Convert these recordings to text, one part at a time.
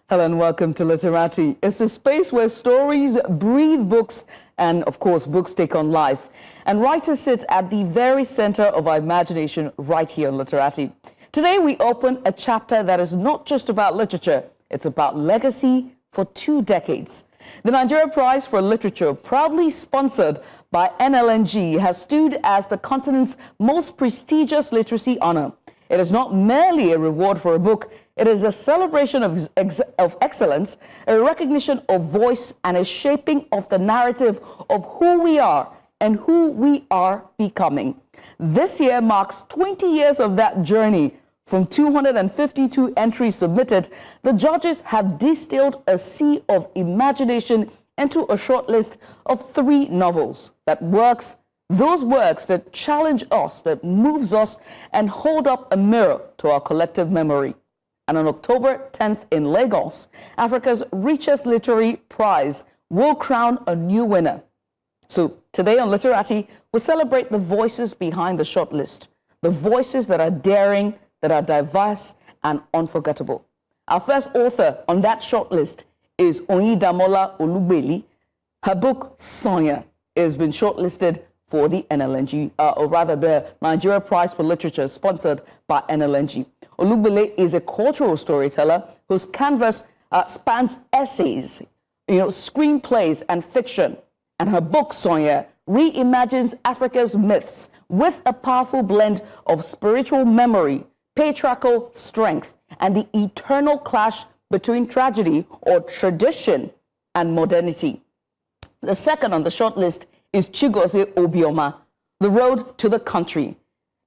Hello and welcome to Literati. It's a space where stories breathe books and, of course, books take on life. And writers sit at the very center of our imagination right here on Literati. Today we open a chapter that is not just about literature, it's about legacy for 2 decades. The Nigerian Prize for Literature, proudly sponsored by NLNG, has stood as the continent's most prestigious literacy honor. It is not merely a reward for a book, it is a celebration of excellence, a recognition of voice, and a shaping of the narrative of who we are and who we are becoming. This year marks 20 years of that journey. From 252 entries submitted, the judges have distilled a sea of imagination into a shortlist of 3 novels those works that challenge us, that moves us, and hold up a mirror to our collective memory. And on October 10th in Lagos, Africa's richest literary prize will crown a new winner. So today on Literati, we celebrate the voices behind the shortlist, the voices that are daring, that are diverse and unforgettable. Our first author on that shortlist is Oyindamola Olugbile. Her book, Sonya, has been shortlisted for the NLNG, or rather the Nigerian Prize for Literature, sponsored by NLNG. Olugbile is a cultural storyteller whose canvas spans essays, screenplays and fiction. And her book, Sonya, reimagines Africa's myths with a powerful blend of spiritual memory, patriarchal strength, and the eternal clash between tragedy or tradition and modernity. The second on the shortlist is Chigozie Obioma, The Road to the Country.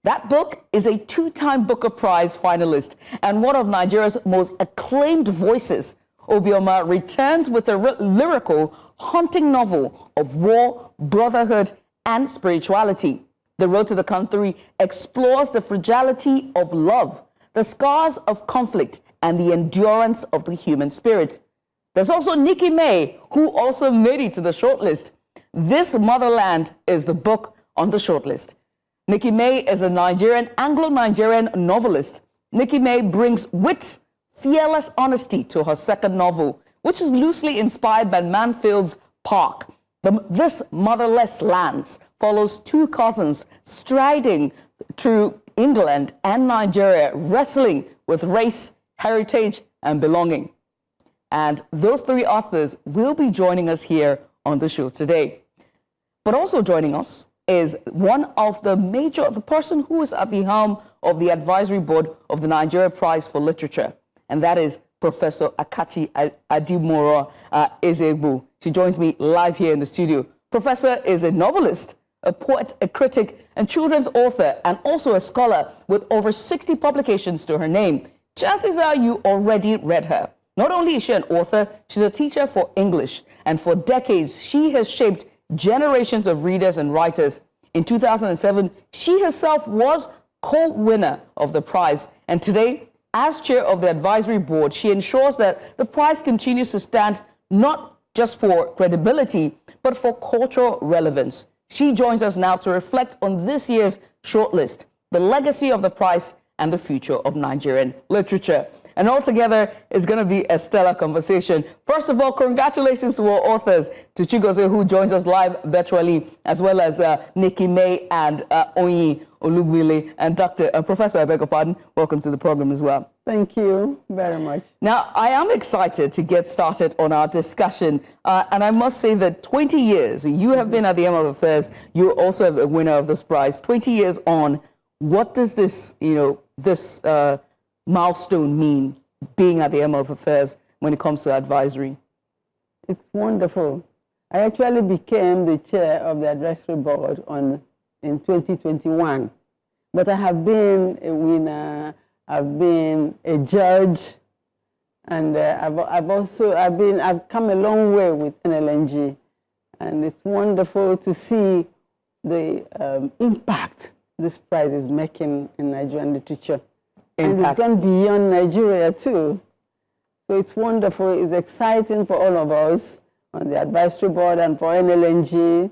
That book is a 2-time Booker Prize finalist and one of Nigeria's most acclaimed voices. Obioma returns with a lyrical, haunting novel of war, brotherhood, and spirituality. The Road to the Country explores the fragility of love, the scars of conflict, and the endurance of the human spirit. There's also Nikki May, who also made it to the shortlist. This Motherland is the book on the shortlist. Nikki May is a Anglo-Nigerian novelist. Nikki May brings wit, fearless honesty to her second novel, which is loosely inspired by Manfield's Park. This Motherless Lands follows 2 cousins striding through England and Nigeria, wrestling with race, heritage, and belonging. And those 3 authors will be joining us here on the show today. But also joining us is one of the person who is at the helm of the advisory board of the Nigerian Prize for Literature, and that is Professor Akachi Adimora-Ezeigbo. She joins me live here in the studio. Professor is a novelist, a poet, a critic, and children's author, and also a scholar with over 60 publications to her name. Chances are you already read her. Not only is she an author, she's a teacher for English, and for decades she has shaped generations of readers and writers. In 2007, she herself was co-winner of the prize, and today, as chair of the advisory board, she ensures that the prize continues to stand not just for credibility, but for cultural relevance. She joins us now to reflect on this year's shortlist, the legacy of the prize, and the future of Nigerian literature. And altogether, it's going to be a stellar conversation. First of all, congratulations to our authors, to Chigozie, who joins us live virtually, as well as Nikki May and Oyin Olugbile, and Professor, I beg your pardon, welcome to the program as well. Thank you very much. Now, I am excited to get started on our discussion. And I must say that 20 years, you have been at the helm of affairs. You're also a winner of this prize. 20 years on, what does this, milestone mean, being at the helm of affairs when it comes to advisory? It's wonderful. I actually became the chair of the advisory board in 2021, but I have been a winner, I've been a judge, and I've come a long way with NLNG, and it's wonderful to see the impact this prize is making in Nigerian literature. And it's gone beyond Nigeria too. So it's wonderful, it's exciting for all of us on the advisory board and for NLNG.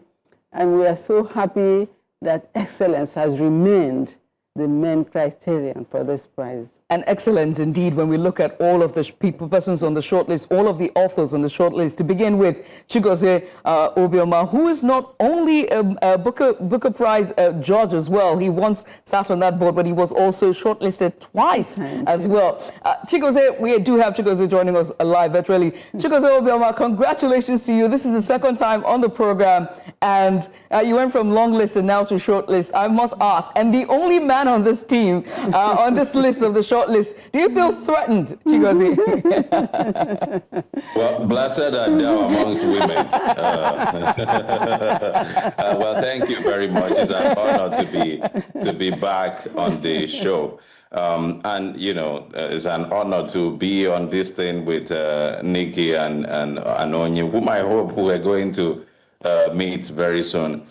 And we are so happy that excellence has remained the main criterion for this prize. And excellence indeed when we look at all of the persons on the shortlist, all of the authors on the shortlist. To begin with, Chigozie Obioma, who is not only a Booker Prize judge as well. He once sat on that board, but he was also shortlisted twice as well. Chigozie, we do have Chigozie joining us live virtually. Chigozie Obioma, congratulations to you. This is the second time on the program, and you went from long list and now to short list. I must ask, and the only man on this team, on this list of the short list, do you feel threatened, Chigozie? Well, blessed are thou amongst women. Well, thank you very much. It's an honor to be back on the show. And, you know, it's an honor to be on this thing with Nikki and Onyi, whom I hope we're going to meet very soon.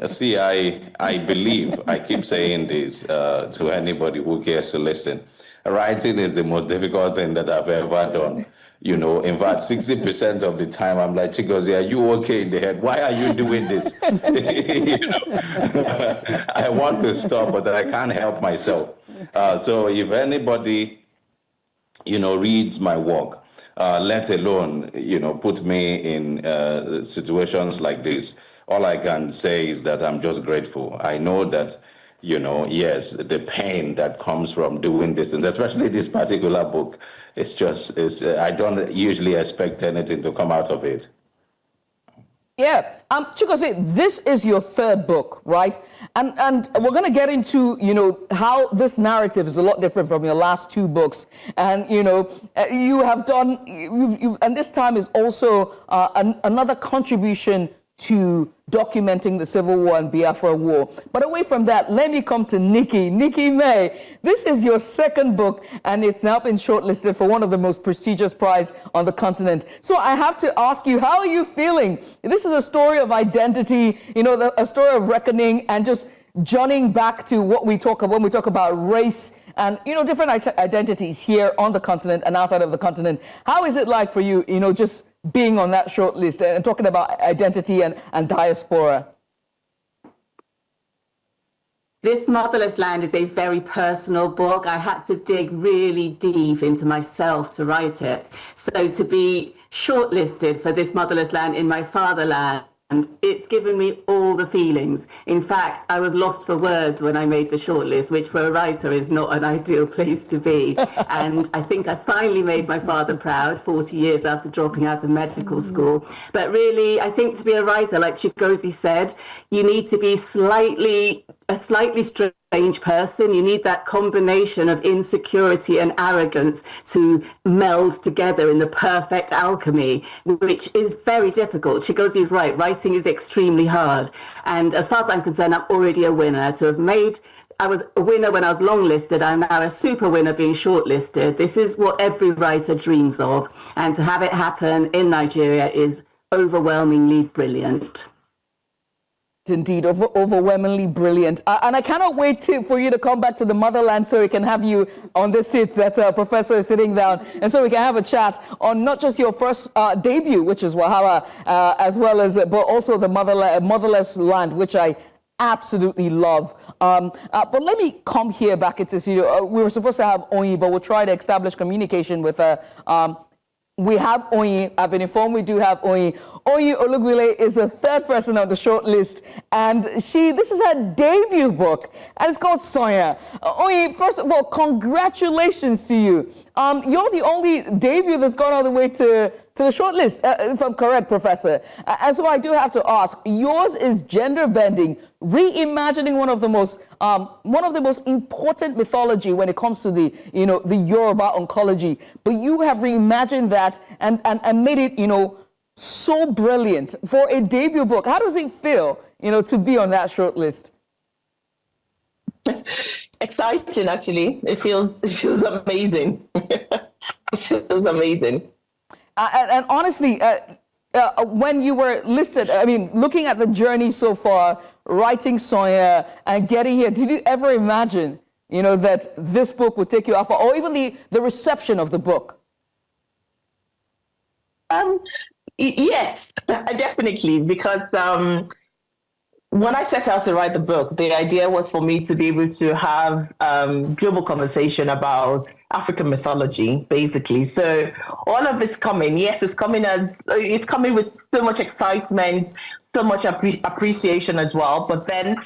See, I believe, I keep saying this to anybody who cares to listen. Writing is the most difficult thing that I've ever done. You know, in fact, 60% of the time, I'm like, Chigozie, are you okay in the head? Why are you doing this? You know, I want to stop, but I can't help myself. So if anybody, you know, reads my work, let alone, you know, put me in situations like this, all I can say is that I'm just grateful. I know that, you know, yes, the pain that comes from doing this, and especially this particular book, I don't usually expect anything to come out of it. Yeah, Chigozie, this is your third book, right? And we're going to get into, you know, how this narrative is a lot different from your last two books. And, you know, you have done, and this time is also another contribution to documenting the Civil War and Biafra War. But away from that, let me come to Nikki May. This is your second book, and it's now been shortlisted for one of the most prestigious prizes on the continent. So I have to ask you, how are you feeling? This is a story of identity, you know, a story of reckoning, and just journeying back to what we talk about when we talk about race and, you know, different identities here on the continent and outside of the continent. How is it like for you, you know, just being on that short list and talking about identity and diaspora? This Motherless Land is a very personal book. I had to dig really deep into myself to write it. So to be shortlisted for this Motherless Land in my fatherland, it's given me all the feelings. In fact, I was lost for words when I made the shortlist, which for a writer is not an ideal place to be. And I think I finally made my father proud 40 years after dropping out of medical school. But really, I think to be a writer, like Chigozie said, you need to be a slightly strange person. You need that combination of insecurity and arrogance to meld together in the perfect alchemy, which is very difficult. Chigozie is right. Writing is extremely hard. And as far as I'm concerned, I'm already a winner. I was a winner when I was longlisted. I'm now a super winner being shortlisted. This is what every writer dreams of. And to have it happen in Nigeria is overwhelmingly brilliant. Indeed, overwhelmingly brilliant. And I cannot wait for you to come back to the motherland so we can have you on this seat that Professor is sitting down, and so we can have a chat on not just your first debut, which is Wahala, as well as, but also the Motherless Land, which I absolutely love. But let me come here back into studio. We were supposed to have Onyi, but we'll try to establish communication with her. We have Onyi. I've been informed we do have Onyi. Oyindamola Olugbile is the third person on the short list, and this is her debut book, and it's called Sonya. Onyi, first of all, congratulations to you. You're the only debut that's gone all the way to the short list, if I'm correct, Professor. And so I do have to ask, yours is gender bending, reimagining one of the most important mythology when it comes to the Yoruba oncology. But you have reimagined that and made it, so brilliant for a debut book. How does it feel, to be on that short list? Exciting, actually. It feels amazing. It feels amazing. And honestly, when you were listed, I mean, looking at the journey so far, writing Sonya and getting here, did you ever imagine, that this book would take you off, or even the reception of the book? Yes, definitely, because when I set out to write the book, the idea was for me to be able to have global conversation about African mythology, basically. So all of this coming, yes, it's coming with so much excitement, so much appreciation as well. But then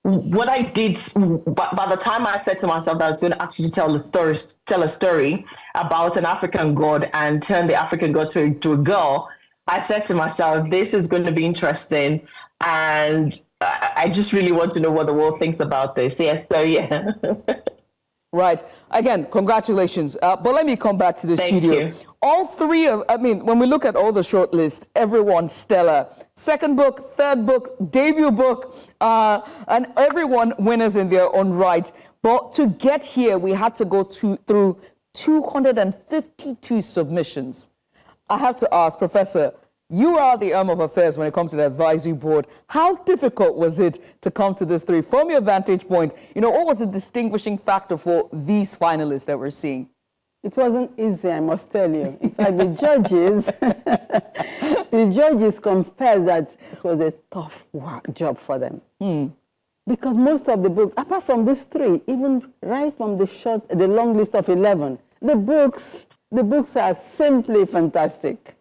what I did, by the time I said to myself that I was going to actually tell a story about an African god and turn the African god to a girl, I said to myself, this is going to be interesting. And I just really want to know what the world thinks about this. Yes, so yeah. Right. Again, congratulations. But let me come back to the studio. You. All three of, when we look at all the shortlist, everyone's stellar. Second book, third book, debut book, and everyone winners in their own right. But to get here, we had to go through 252 submissions. I have to ask, Professor, you are the arm of affairs when it comes to the advisory board. How difficult was it to come to this three? From your vantage point, what was the distinguishing factor for these finalists that we're seeing? It wasn't easy, I must tell you. In fact, the judges confessed that it was a tough job for them. Because most of the books, apart from these three, even right from the long list of 11, the books are simply fantastic.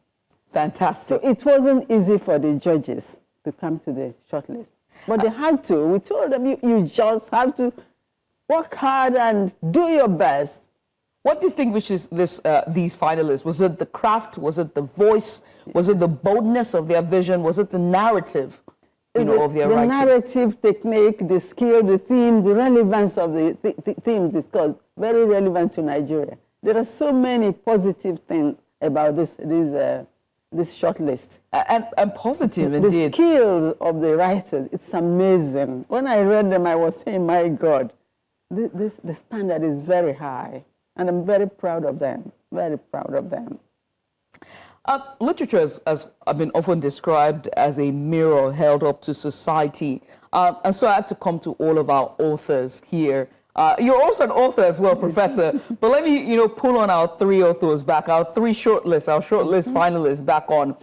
Fantastic. So it wasn't easy for the judges to come to the shortlist. But they had to. We told them, you just have to work hard and do your best. What distinguishes these finalists? Was it the craft? Was it the voice? Was it the boldness of their vision? Was it the narrative of their writing? The narrative technique, the skill, the theme, the relevance of the themes discussed, very relevant to Nigeria. There are so many positive things about this shortlist. And positive, indeed. The skills of the writers, it's amazing. When I read them, I was saying, my God, the standard is very high. And I'm very proud of them, very proud of them. Literature has been often described as a mirror held up to society. And so I have to come to all of our authors here. You're also an author as well, Professor. But let me, pull on our three authors back, our shortlist finalists back on.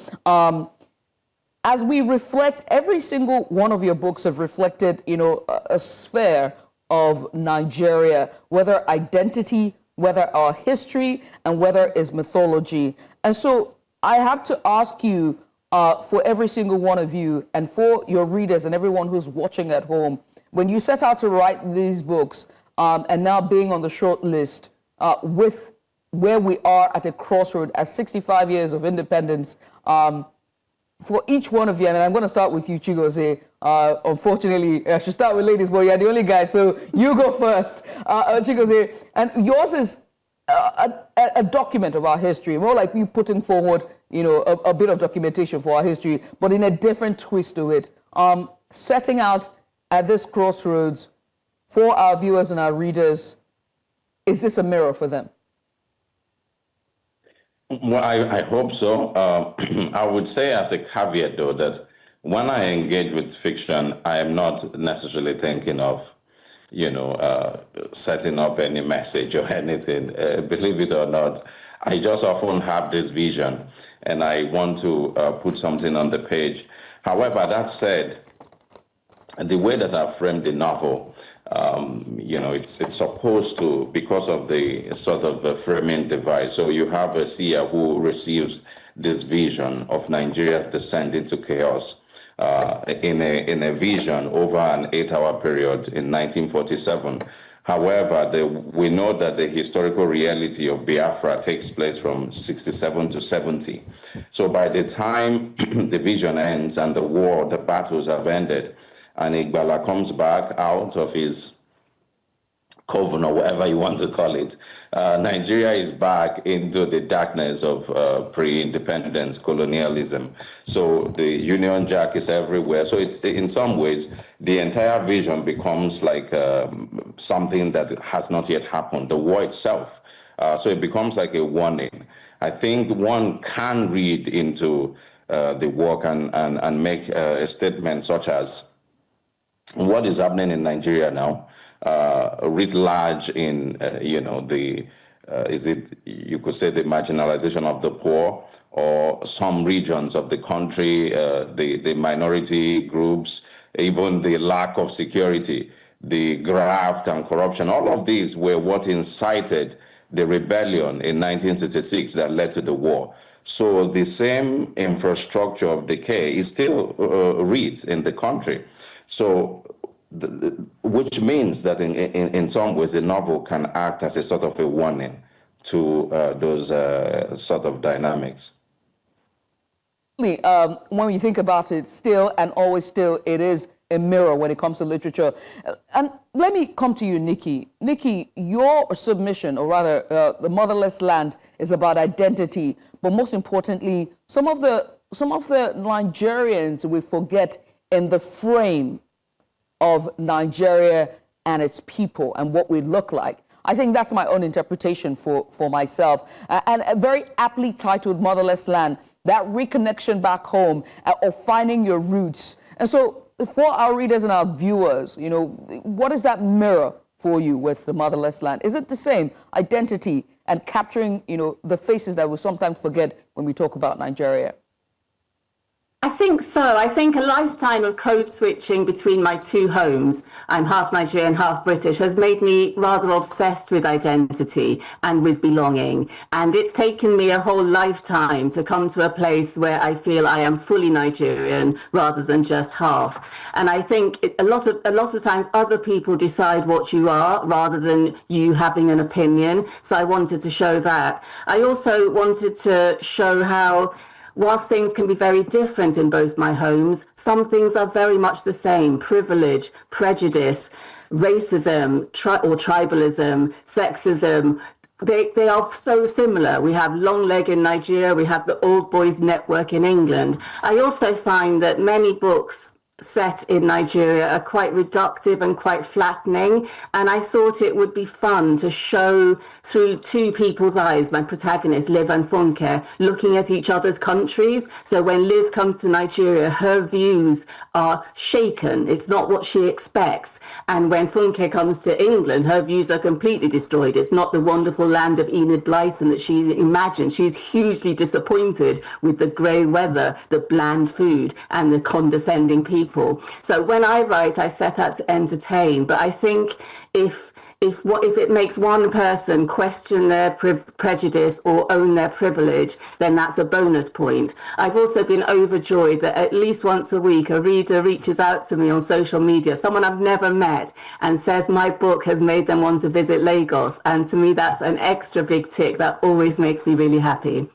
As we reflect, every single one of your books have reflected, a sphere of Nigeria, whether identity, whether our history, and whether it's mythology. And so I have to ask you, for every single one of you, and for your readers and everyone who's watching at home, when you set out to write these books, and now being on the short list, with where we are at a crossroad at 65 years of independence, for each one of you, and I'm going to start with you, Chigozie. Unfortunately, I should start with ladies, but you're the only guy, so you go first, Chigozie. And yours is a document of our history, more like you putting forward, a bit of documentation for our history, but in a different twist to it. Setting out at this crossroads for our viewers and our readers, is this a mirror for them? Well, I hope so. I would say as a caveat, though, that when I engage with fiction, I am not necessarily thinking of, setting up any message or anything. Believe it or not, I just often have this vision and I want to put something on the page. However, that said, the way that I framed the novel, it's supposed to, because of the sort of framing device. So you have a seer who receives this vision of Nigeria's descent into chaos in a vision over an 8-hour period in 1947. However, we know that the historical reality of Biafra takes place from 67 to 70. So by the time the vision ends and the battles have ended, and Igbala comes back out of his coven or whatever you want to call it, Nigeria is back into the darkness of pre-independence colonialism. So the Union Jack is everywhere. So it's, in some ways, the entire vision becomes like something that has not yet happened, the war itself. So it becomes like a warning. I think one can read into the work and make a statement such as, what is happening in Nigeria now, writ large in, the is it, you could say, the marginalization of the poor, or some regions of the country, the minority groups, even the lack of security, the graft and corruption. All of these were what incited the rebellion in 1966 that led to the war. So the same infrastructure of decay is still read in the country. So, which means that in some ways the novel can act as a sort of a warning to those sort of dynamics. When you think about it, still and always still, it is a mirror when it comes to literature. And let me come to you, Nikki. Nikki, your submission, or rather The Motherless Land, is about identity, but most importantly, some of the Nigerians we forget in the frame of Nigeria and its people and what we look like. I think that's my own interpretation for myself. And a very aptly titled Motherless Land, that reconnection back home or finding your roots. And so for our readers and our viewers, you know, what is that mirror for you with The Motherless Land? Is it the same identity and capturing, you know, the faces that we sometimes forget when we talk about Nigeria? I think so. I think a lifetime of code switching between my two homes, I'm half Nigerian, half British, has made me rather obsessed with identity and with belonging. And it's taken me a whole lifetime to come to a place where I feel I am fully Nigerian rather than just half. And I think a lot of times other people decide what you are rather than you having an opinion. So I wanted to show that. I also wanted to show how, whilst things can be very different in both my homes, some things are very much the same. Privilege, prejudice, racism, or tribalism, sexism. They are so similar. We have Long Leg in Nigeria, we have the Old Boys Network in England. I also find that many books set in Nigeria are quite reductive and quite flattening, and I thought it would be fun to show through two people's eyes, my protagonists Liv and Funke, looking at each other's countries. So when Liv comes to Nigeria, her views are shaken. It's not what she expects. And when Funke comes to England, her views are completely destroyed. It's not the wonderful land of Enid Blyton that she imagined. She's hugely disappointed with the grey weather, the bland food, and the condescending people. So when I write, I set out to entertain, but I think if it makes one person question their prejudice or own their privilege, then that's a bonus point. I've also been overjoyed that at least once a week a reader reaches out to me on social media, someone I've never met, and says my book has made them want to visit Lagos. And to me, that's an extra big tick that always makes me really happy.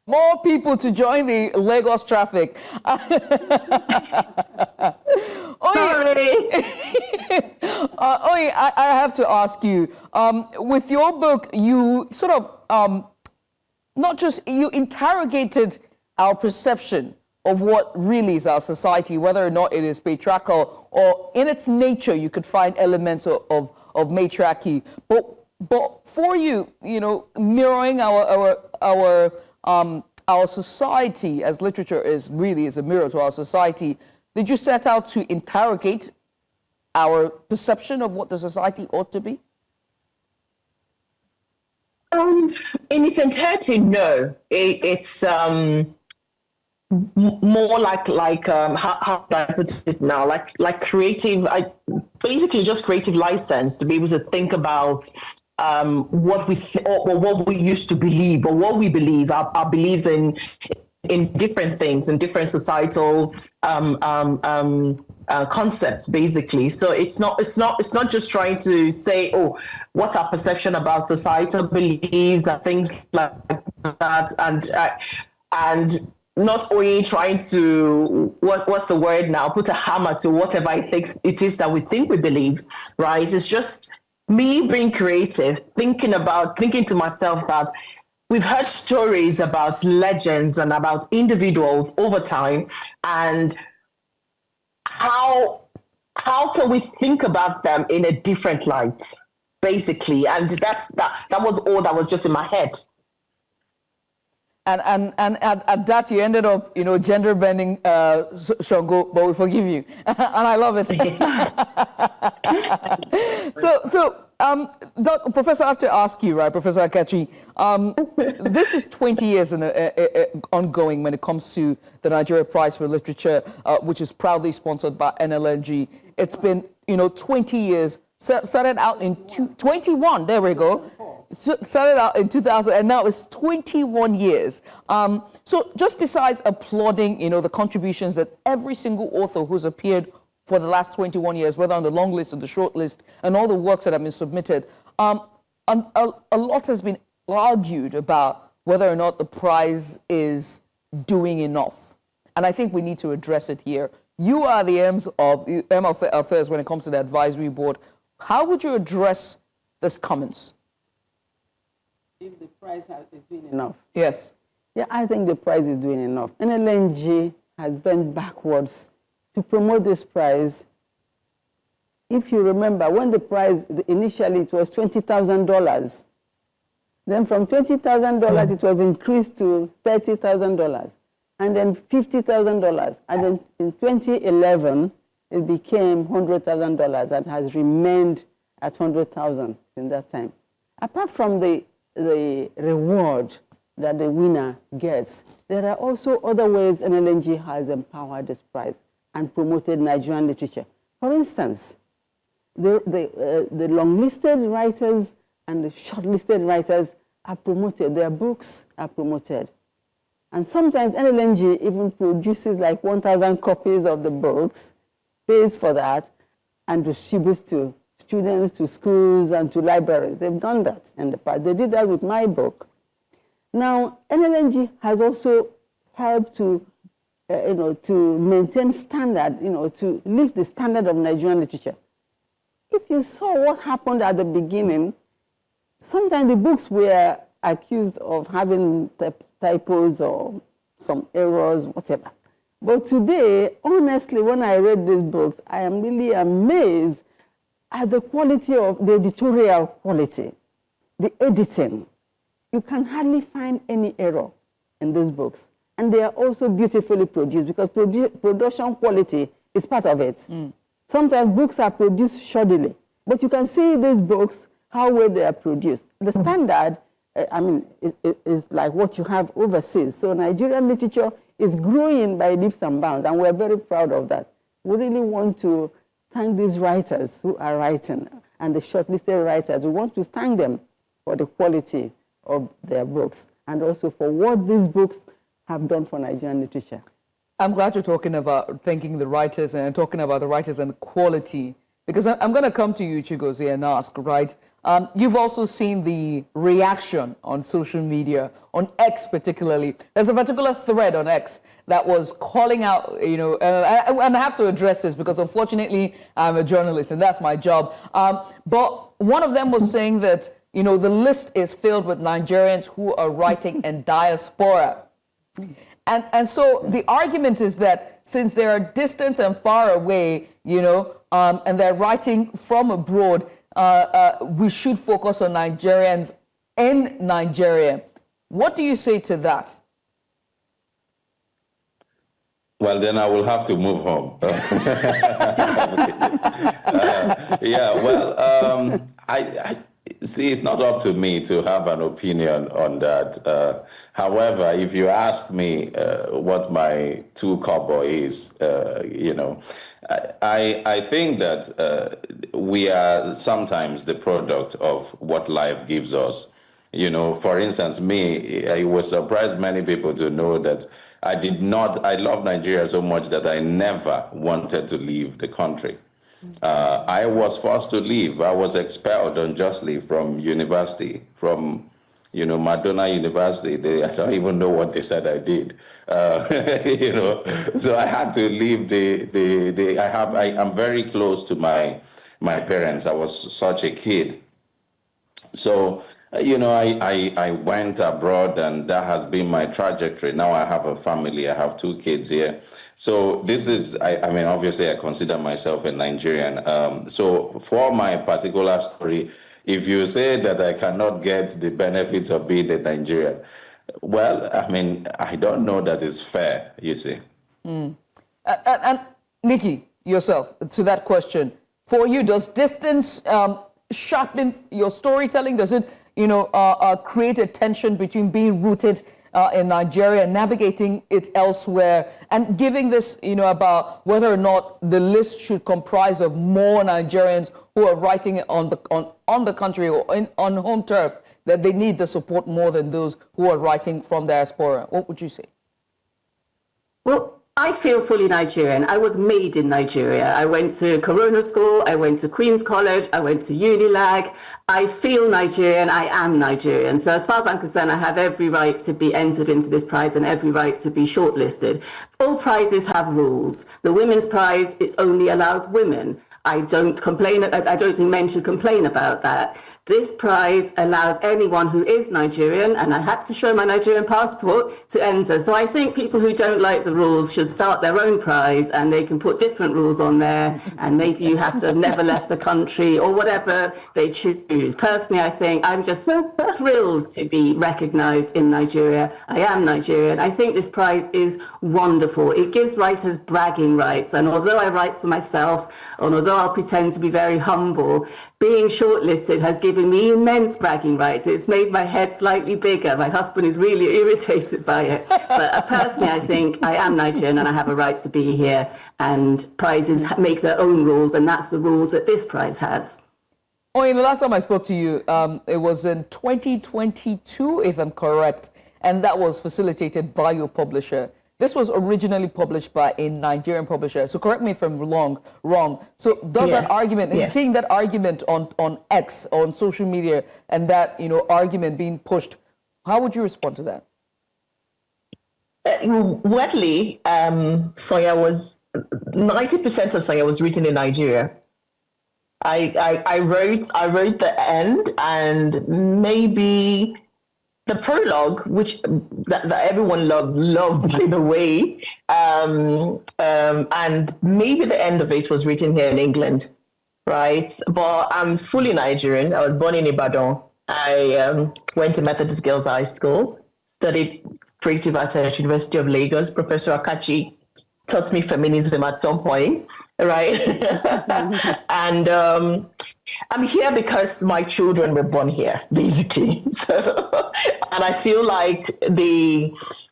More people to join the Lagos traffic. I have to ask you, with your book, you sort of, you interrogated our perception of what really is our society, whether or not it is patriarchal, or in its nature, you could find elements of matriarchy. But for you, you know, mirroring our society, as literature is a mirror to our society, did you set out to interrogate our perception of what the society ought to be? In its entirety, no. It's more like how do I put it now? Like creative, basically just creative license to be able to think about what we used to believe, or what we believe, our beliefs in different things, in different societal concepts, basically. So it's not just trying to say, oh, what's our perception about societal beliefs and things like that, and not only trying to what's the word now, put a hammer to whatever it is that we think we believe, right? It's just me being creative, thinking to myself that we've heard stories about legends and about individuals over time, and how can we think about them in a different light, basically. And that was all that was just in my head. And at that, you ended up, you know, gender bending Shango, but we forgive you. And I love it. So Professor, I have to ask you, right, Professor Akachi, this is 20 years ongoing when it comes to the Nigeria Prize for Literature, which is proudly sponsored by NLNG. It's been, 20 years, started out in 21, there we go. Started out in 2000, and now it's 21 years. So just besides applauding, the contributions that every single author who's appeared for the last 21 years, whether on the long list or the short list, and all the works that have been submitted, a lot has been argued about whether or not the prize is doing enough. And I think we need to address it here. You are the M of Affairs when it comes to the advisory board. How would you address this comments? If the prize is doing enough. Yes. Yeah, I think the prize is doing enough. NLNG has bent backwards to promote this prize. If you remember, when the prize, initially it was $20,000. Then from $20,000, it was increased to $30,000, and then $50,000. And then in 2011, it became $100,000 and has remained at $100,000 in that time. Apart from the reward that the winner gets, there are also other ways NLNG has empowered this prize and promoted Nigerian literature. For instance, the long-listed writers and the shortlisted writers are promoted. Their books are promoted. And sometimes NLNG even produces like 1,000 copies of the books, pays for that, and distributes to students, to schools, and to libraries. They've done that in the past. They did that with my book. Now, NLNG has also helped to to maintain standard, to lift the standard of Nigerian literature. If you saw what happened at the beginning, sometimes the books were accused of having typos or some errors, whatever. But today, honestly, when I read these books, I am really amazed at the quality of the editorial quality, the editing. You can hardly find any error in these books. And they are also beautifully produced because production quality is part of it. Sometimes books are produced shoddily, but you can see these books, how well they are produced. The standard, is like what you have overseas. So Nigerian literature is growing by leaps and bounds, and we're very proud of that. We really want to thank these writers who are writing, and the shortlisted writers. We want to thank them for the quality of their books, and also for what these books have done for Nigerian literature. I'm glad you're talking about thanking the writers and talking about the writers and the quality, because I'm going to come to you, Chigozie, and ask, right? You've also seen the reaction on social media, on X particularly. There's a particular thread on X that was calling out, and I have to address this because unfortunately I'm a journalist and that's my job. But one of them was saying that, the list is filled with Nigerians who are writing in diaspora. And so the argument is that since they are distant and far away, and they're writing from abroad, we should focus on Nigerians in Nigeria. What do you say to that? Well, then I will have to move home. I see, it's not up to me to have an opinion on that. However, if you ask me what my two kobo is, I think that we are sometimes the product of what life gives us. For instance, me, I was surprised many people to know that I love Nigeria so much that I never wanted to leave the country. I was forced to leave. I was expelled unjustly from university, from Madonna University. I don't even know what they said I did. So I had to leave. I'm very close to my parents. I was such a kid. So I went abroad, and that has been my trajectory. Now I have a family. I have 2 kids here. So this is, obviously I consider myself a Nigerian. So for my particular story, if you say that I cannot get the benefits of being a Nigerian, well, I don't know that is fair, you see. And Nikki, yourself, to that question, for you, does distance sharpen your storytelling? Does it, create a tension between being rooted in Nigeria and navigating it elsewhere, and giving this, about whether or not the list should comprise of more Nigerians who are writing on the country or on home turf, that they need the support more than those who are writing from diaspora? What would you say? Well, I feel fully Nigerian. I was made in Nigeria. I went to Corona School, I went to Queen's College, I went to Unilag. I feel Nigerian, I am Nigerian. So as far as I'm concerned, I have every right to be entered into this prize and every right to be shortlisted. All prizes have rules. The Women's Prize, it only allows women. I don't think men should complain about that. This prize allows anyone who is Nigerian, and I had to show my Nigerian passport to enter. So I think people who don't like the rules should start their own prize, and they can put different rules on there, and maybe you have to have never left the country or whatever they choose. Personally, I think I'm just so thrilled to be recognized in Nigeria. I am Nigerian. I think this prize is wonderful. It gives writers bragging rights, and although I write for myself, and although I'll pretend to be very humble, being shortlisted has given me immense bragging rights. It's made my head slightly bigger. My husband is really irritated by it. But personally, I think I am Nigerian and I have a right to be here. And prizes make their own rules, and that's the rules that this prize has. The last time I spoke to you, it was in 2022, if I'm correct, and that was facilitated by your publisher. This was originally published by a Nigerian publisher. So correct me if I'm wrong. So does that argument, and seeing that argument on X, on social media, and that, argument being pushed, how would you respond to that? Weirdly, 90% of Sonia was written in Nigeria. I wrote the end and maybe the prologue, which that everyone loved by the way, and maybe the end of it was written here in England, right? But I'm fully Nigerian. I was born in Ibadan. I went to Methodist Girls High School, studied creative art at University of Lagos. Professor Akachi taught me feminism at some point, right? And I'm here because my children were born here, basically. So, and I feel like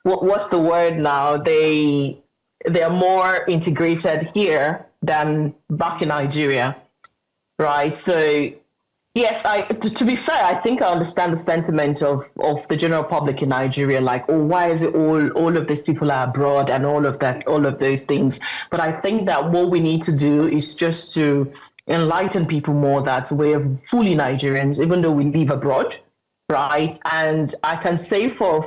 what's the word now? They're more integrated here than back in Nigeria, right? So, yes, to be fair, I think I understand the sentiment of the general public in Nigeria, like, oh, why is it all of these people are abroad and all of those things? But I think that what we need to do is just to enlighten people more that we're fully Nigerians, even though we live abroad, right? And I can say for a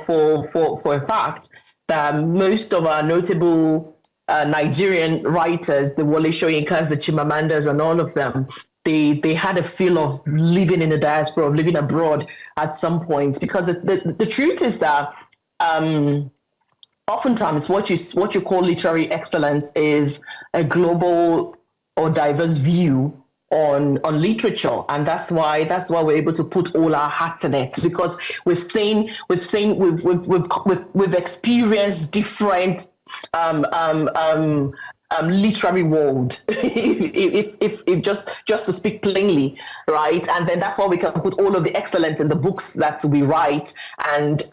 fact that most of our notable Nigerian writers, the Wole Soyinkas, the Chimamandas, and all of them, they had a feel of living in the diaspora, of living abroad at some point. Because the truth is that oftentimes what you call literary excellence is a global or diverse view on literature, and that's why we're able to put all our hearts in it, because we've experienced different literary world, if just to speak plainly, right? And then that's why we can put all of the excellence in the books that we write, and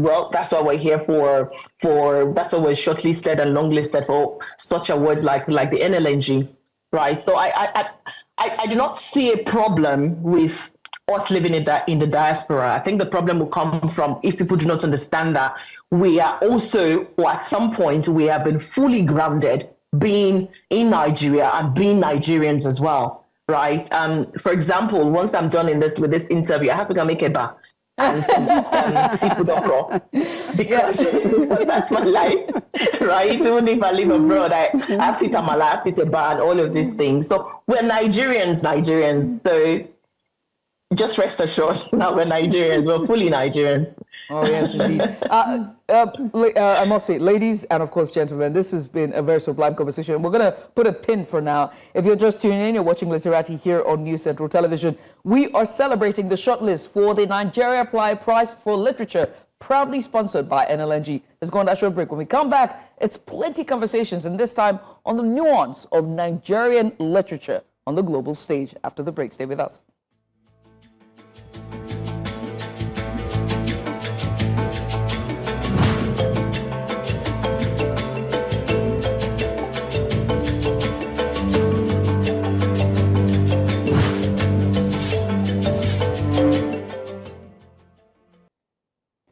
well, that's why we're here for that's why we're shortlisted and longlisted for such awards like the NLNG, right? So I do not see a problem with us living in the diaspora. I think the problem will come from if people do not understand that we are also, or at some point, we have been fully grounded being in Nigeria and being Nigerians as well, right? For example, once I'm done with this interview, I have to go make a bar and some seafood okra because that's my life, right? Even if I live abroad, I have to eat amala, I have to eat a bar and all of these things. So we're Nigerians. So just rest assured that we're Nigerians. We're fully Nigerian. Oh, yes, indeed. I must say, ladies and, of course, gentlemen, this has been a very sublime conversation. We're going to put a pin for now. If you're just tuning in, you're watching Literati here on News Central Television. We are celebrating the shortlist for the Nigeria Prize for Literature, proudly sponsored by NLNG. Let's go on that short break. When we come back, it's plenty conversations, and this time on the nuance of Nigerian literature on the global stage. After the break, stay with us.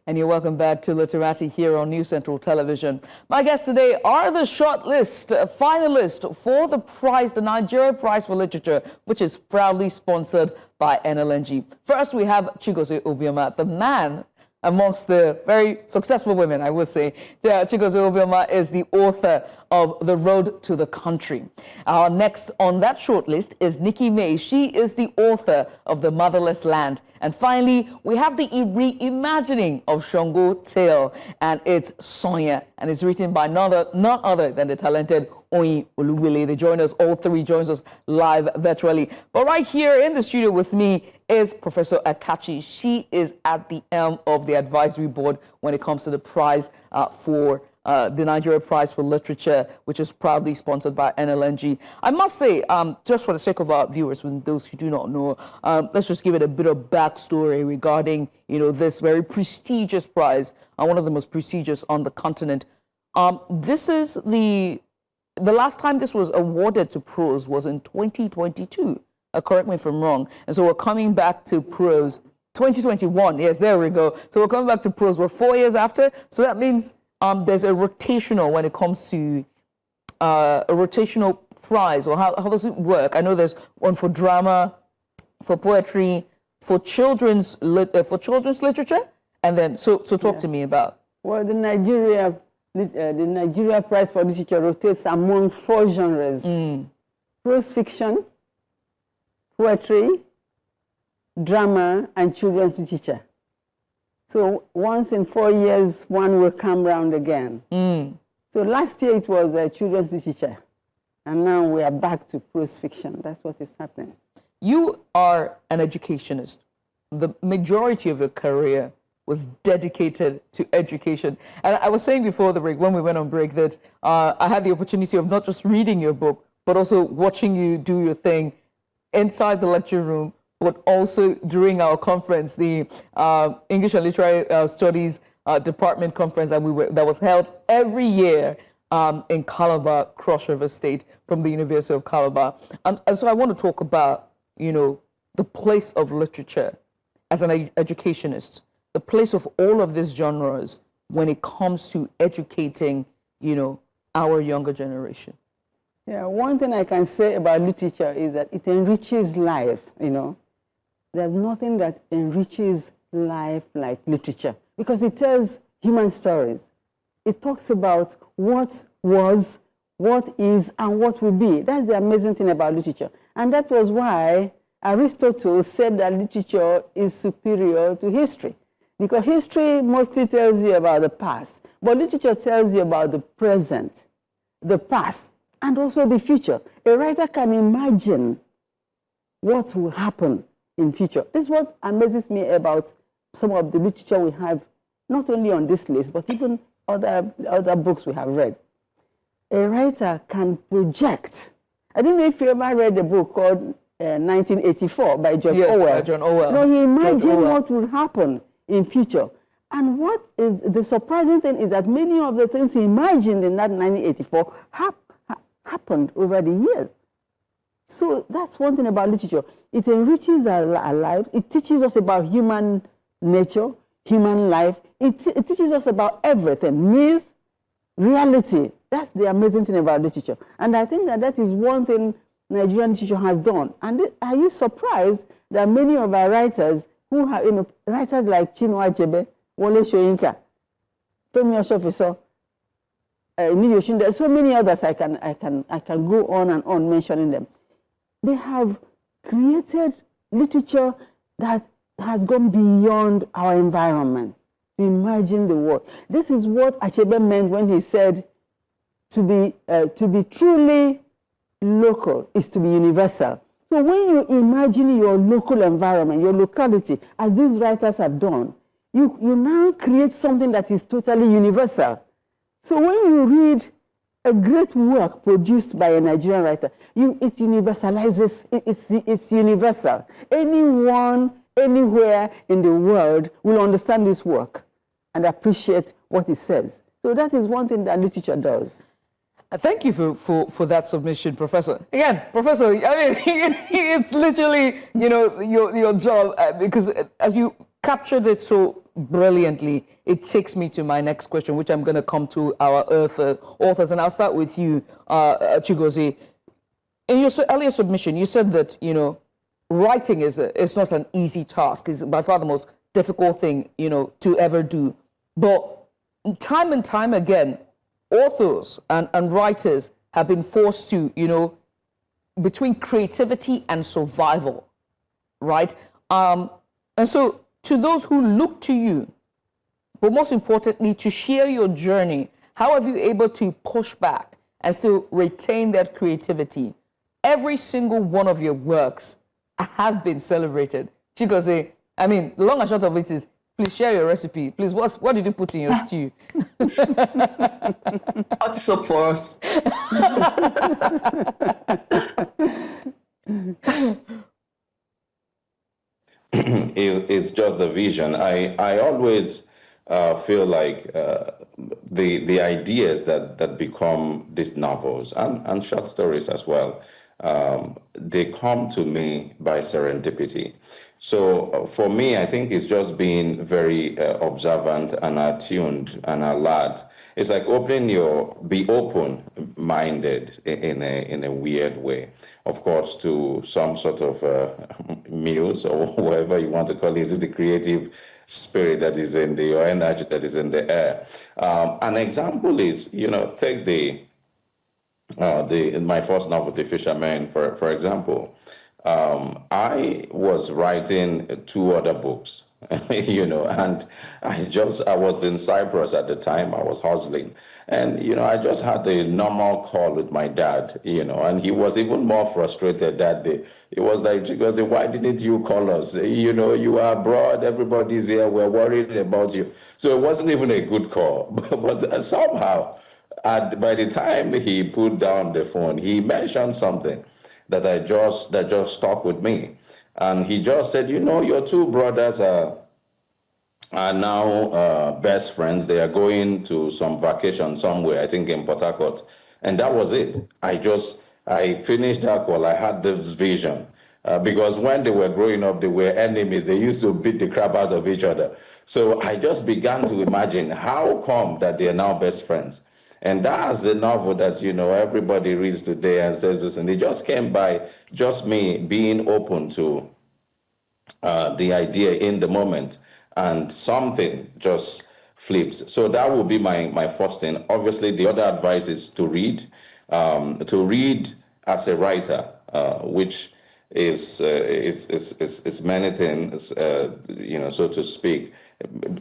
And you're welcome back to Literati here on News Central Television. My guests today are the shortlist finalists for the prize, the Nigerian Prize for Literature, which is proudly sponsored by NLNG. First, we have Chigozie Obioma, the man amongst the very successful women, I would say. Chigozie Obioma is the author of The Road to the Country. Our next on that shortlist is Nikki May. She is the author of The Motherless Land. And finally, we have the reimagining of Shango Tale, and it's Sonia, and it's written by none other than the talented Oyindamola Olugbile. They join us, all three joins us live virtually. But right here in the studio with me is Professor Akachi. She is at the helm of the advisory board when it comes to the prize for the Nigerian Prize for Literature, which is proudly sponsored by NLNG. I must say, just for the sake of our viewers, and those who do not know, let's just give it a bit of backstory regarding, this very prestigious prize, one of the most prestigious on the continent. This is the last time this was awarded to prose was in 2022. Correct me if I'm wrong. And so we're coming back to prose 2021. Yes, there we go. So we're coming back to prose. We're 4 years after. So that means there's a rotational when it comes to a rotational prize, or how does it work? I know there's one for drama, for poetry, for children's literature, and then so talk to me about. Well, the Nigeria Prize for Literature rotates among 4 genres: prose fiction, poetry, drama, and children's literature. So once in 4 years, one will come round again. So last year it was children's literature, and now we are back to prose fiction. That's what is happening. You are an educationist. The majority of your career was dedicated to education. And I was saying before the break, when we went on break, that I had the opportunity of not just reading your book, but also watching you do your thing inside the lecture room, but also during our conference, the English and Literary Studies Department conference that was held every year in Calabar, Cross River State, from the University of Calabar. And so I want to talk about, the place of literature as an educationist, the place of all of these genres when it comes to educating, our younger generation. Yeah, one thing I can say about literature is that it enriches lives, There's nothing that enriches life like literature, because it tells human stories. It talks about what was, what is, and what will be. That's the amazing thing about literature. And that was why Aristotle said that literature is superior to history, because history mostly tells you about the past, but literature tells you about the present, the past, and also the future. A writer can imagine what will happen in future. This is what amazes me about some of the literature we have, not only on this list, but even other books we have read. A writer can project. I don't know if you ever read a book called 1984 by George Orwell. By John Orwell. No, he imagined what will happen in future. And what is the surprising thing is that many of the things he imagined in that 1984 happened over the years. So that's one thing about literature. It enriches our lives. It teaches us about human nature, human life. It teaches us about everything, myth, reality. That's the amazing thing about literature. And I think that is one thing Nigerian literature has done. And are you surprised that many of our writers, who have, writers like Chinua Achebe, Wole Soyinka, Tomi Oshofiso, there's so many others I can go on and on mentioning them. They have created literature that has gone beyond our environment. Imagine the world. This is what Achebe meant when he said to be truly local is to be universal. So when you imagine your local environment, your locality, as these writers have done, you now create something that is totally universal. So when you read a great work produced by a Nigerian writer, it universalizes, it's universal. Anyone, anywhere in the world will understand this work and appreciate what it says. So that is one thing that literature does. Thank you for that submission, Professor. Again, Professor, I mean, it's literally, your job, because as you captured it so brilliantly, it takes me to my next question, which I'm going to come to our authors, and I'll start with you, Chigozie. In your earlier submission, you said that, writing is not an easy task. It's by far the most difficult thing, to ever do. But time and time again, authors and writers have been forced to, between creativity and survival, right? And so to those who look to you, but most importantly, to share your journey, how have you able to push back and still retain that creativity? Every single one of your works have been celebrated. Chigozie, I mean, the long and short of it is, please share your recipe. Please, what did you put in your stew? Hot soup for us. It's just a vision. I always feel like the ideas that become these novels and short stories as well, they come to me by serendipity. So for me, I think it's just being very observant and attuned and alert. It's like be open-minded in a weird way. Of course, to some sort of muse or whatever you want to call it. Is it the creative spirit that is in or energy that is in the air? An example is, take my first novel, The Fisherman, for example. I was writing 2 other books, and I was in Cyprus at the time. I was hustling, and I just had a normal call with my dad, and he was even more frustrated that day. He was like, Chigozie, why didn't you call us? You are abroad, everybody's here, we're worried about you. So it wasn't even a good call, but somehow, by the time he put down the phone, he mentioned something that just stuck with me. And he just said, your 2 brothers are now best friends. They are going to some vacation somewhere, I think in Port Harcourt. And that was it. I finished that call. I had this vision. Because when they were growing up, they were enemies. They used to beat the crap out of each other. So I just began to imagine how come that they are now best friends. And that's the novel that, everybody reads today and says this. And it just came by just me being open to the idea in the moment. And something just flips. So that would be my first thing. Obviously, the other advice is to read as a writer, which is many things, so to speak.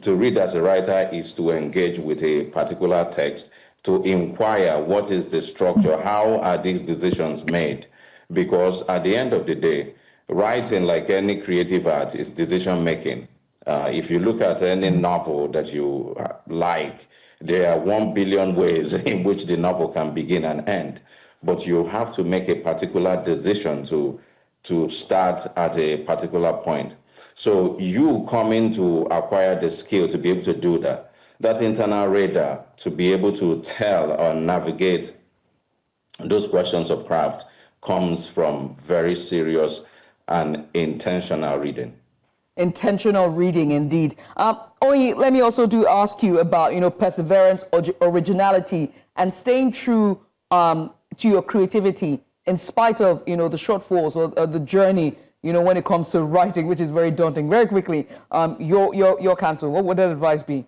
To read as a writer is to engage with a particular text, to inquire what is the structure, how are these decisions made? Because at the end of the day, writing, like any creative art, is decision making. If you look at any novel that you like, there are 1 billion ways in which the novel can begin and end. But you have to make a particular decision to start at a particular point. So you coming to acquire the skill to be able to do that internal radar, to be able to tell or navigate those questions of craft, comes from very serious and intentional reading. Intentional reading, indeed. Oyi, let me also ask you about, perseverance, originality, and staying true to your creativity in spite of, the shortfalls or the journey, when it comes to writing, which is very daunting. Very quickly, your counsel, what would that advice be?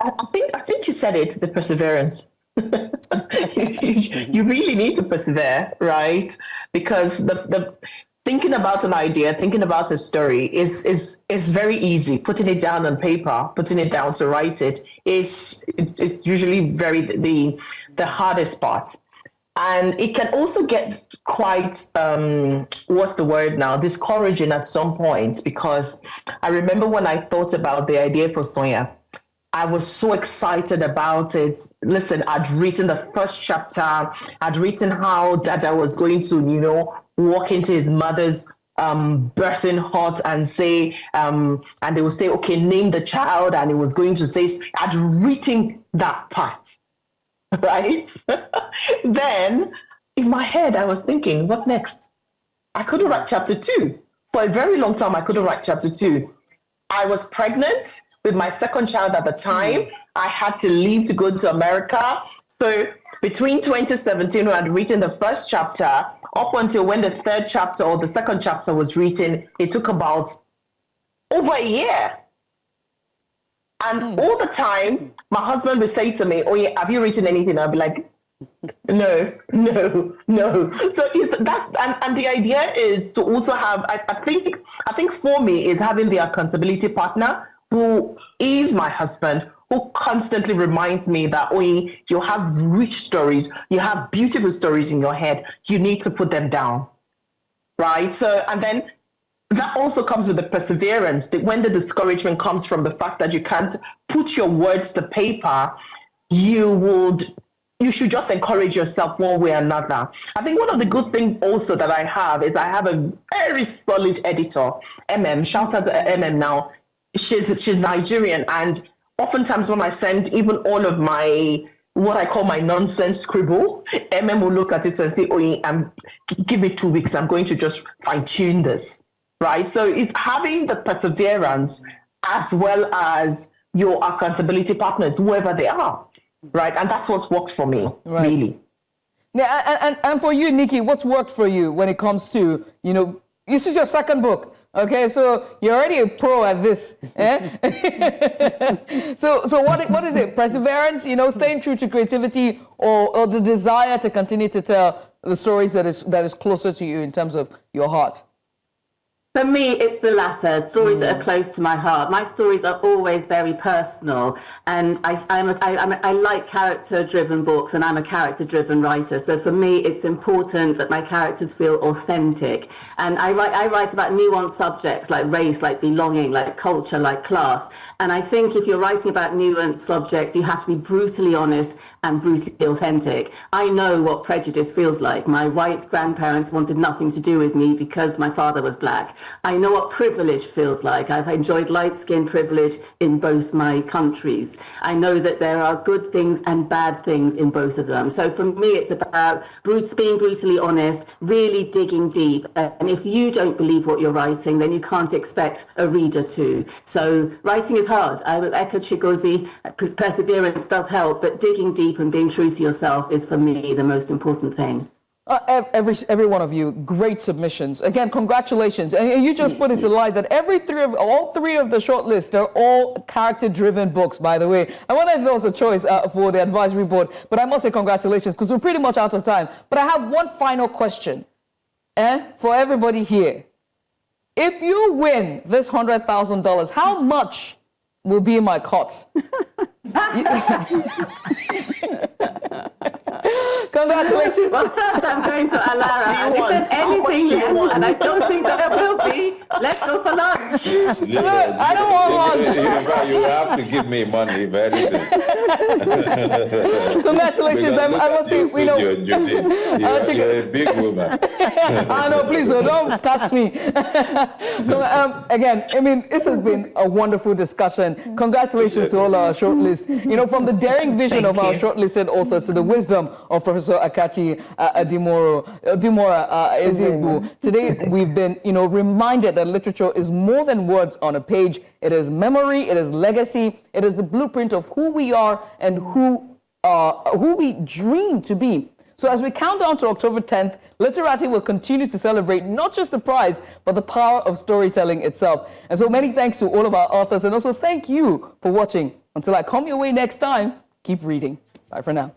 I think you said it, the perseverance. You really need to persevere, right? Because the thinking about an idea, thinking about a story is very easy. Putting it down on paper, putting it down to write it's usually the hardest part. And it can also get quite, discouraging at some point, because I remember when I thought about the idea for Sonia, I was so excited about it. Listen, I'd written the first chapter. I'd written how Dada was going to, walk into his mother's birthing hut and say, and they would say, okay, name the child. And he was going to say, I'd written that part, right? Then in my head, I was thinking, what next? I couldn't write chapter 2. For a very long time, I couldn't write chapter 2. I was pregnant with my second child at the time. I had to leave to go to America. So between 2017, when I'd written the first chapter, up until when the third chapter or the second chapter was written, it took about over a year. And all the time, my husband would say to me, oh yeah, have you written anything? I'd be like, no. So and the idea is to also have, I think for me is having the accountability partner who is my husband, who constantly reminds me that, you have rich stories, you have beautiful stories in your head, you need to put them down, right? So, and then that also comes with the perseverance, that when the discouragement comes from the fact that you can't put your words to paper, you should just encourage yourself one way or another. I think one of the good things also that I have is I have a very solid editor, shout out to MM now. She's Nigerian, and oftentimes when I send even all of my, what I call my nonsense scribble, will look at it and say, give me 2 weeks, I'm going to just fine tune this, right? So it's having the perseverance as well as your accountability partners, whoever they are, right? And that's what's worked for me, really. Yeah, and for you, Nikki, what's worked for you when it comes to, this is your second book. Okay, so you're already a pro at this. So what is it? Perseverance, staying true to creativity, or the desire to continue to tell the stories that is closer to you in terms of your heart? For me, it's the latter, stories that are close to my heart. My stories are always very personal, and I like character-driven books, and I'm a character-driven writer. So for me, it's important that my characters feel authentic. And I write about nuanced subjects like race, like belonging, like culture, like class. And I think if you're writing about nuanced subjects, you have to be brutally honest and brutally authentic. I know what prejudice feels like. My white grandparents wanted nothing to do with me because my father was black. I know what privilege feels like. I've enjoyed light-skin privilege in both my countries. I know that there are good things and bad things in both of them. So for me, it's about being brutally honest, really digging deep. And if you don't believe what you're writing, then you can't expect a reader to. So writing is hard. I would echo Chigozie, perseverance does help, but digging deep and being true to yourself is for me the most important thing. Every one of you, great submissions. Again, congratulations. And you just put it to light that all three of the shortlist are all character-driven books, by the way. I wonder if there was a choice for the advisory board, but I must say congratulations because we're pretty much out of time. But I have one final question for everybody here. If you win this $100,000, how much will be in my cot? Congratulations. Well, first I'm going to Alara, and if there's anything left, and I don't think there will be, let's go for lunch. I don't want lunch. You have to give me money for anything. Congratulations. I must say, Judith, you're a big woman. No, please, don't cast me. Again, I mean, this has been a wonderful discussion. Congratulations to all our shortlists. From the daring vision of our shortlisted authors to the wisdom of Professor Akachi Adimora-Ezeigbo. Today, we've been, reminded that literature is more than words on a page. It is memory, it is legacy, it is the blueprint of who we are and who we dream to be. So as we count down to October 10th, Literati will continue to celebrate not just the prize, but the power of storytelling itself. And so many thanks to all of our authors, and also thank you for watching. Until I come your way next time, keep reading. Bye for now.